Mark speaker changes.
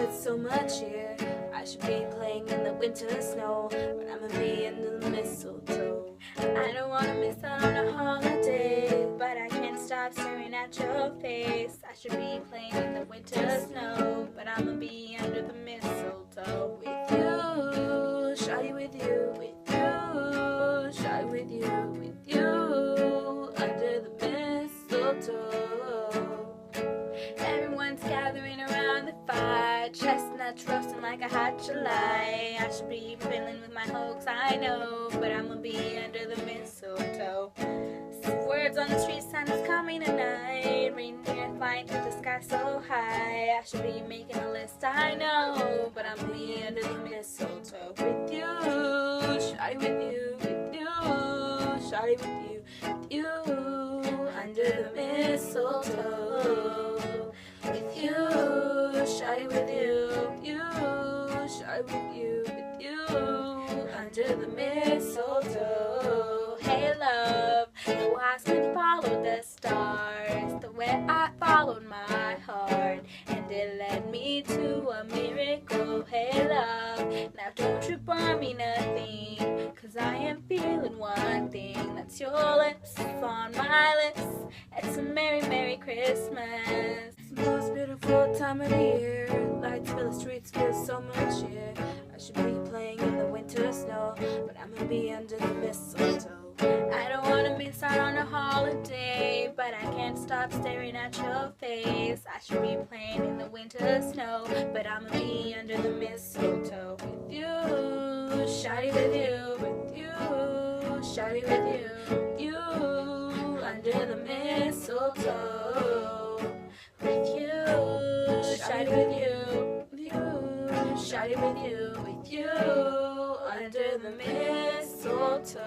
Speaker 1: with so much cheer. I should be playing in the winter snow, but I'ma be under the mistletoe. I don't wanna miss out on a holiday, but I can't stop staring at your face. I should be playing in the winter snow, but I'ma be under the mistletoe. With you, shawty, with you, shawty, with you, under the mistletoe. Everyone's gathering around the fire, chestnuts roasting like a hot July. I should be fiddling with my hopes, I know, but I'ma be under the mistletoe. Words on the street, Santa's coming tonight. Reindeer flying through the sky so high. I should be making a list, I know, but I'ma be under the mistletoe. With you, shawty, with you, shawty, with you, under the mistletoe. With you, shawty, with you, shawty, with you, under the mistletoe. Hey love, the wise men followed the stars the way I followed my heart, and it led me to a miracle. Hey love, now don't trip on me nothing, cause I am feeling one thing. That's your lips on my lips. It's a merry, merry Christmas. It's the most beautiful time of the year. Lights fill the streets with so much cheer. I should be playing in the winter snow, but I'ma be under the mistletoe. I don't wanna miss out on a holiday, but I can't stop staring at your face. I should be playing in the winter snow, but I'ma be under the mistletoe. With you, shawty, with you, shawty, with you, under the mistletoe. With you, shawty, with you, shawty, with you, under the mistletoe.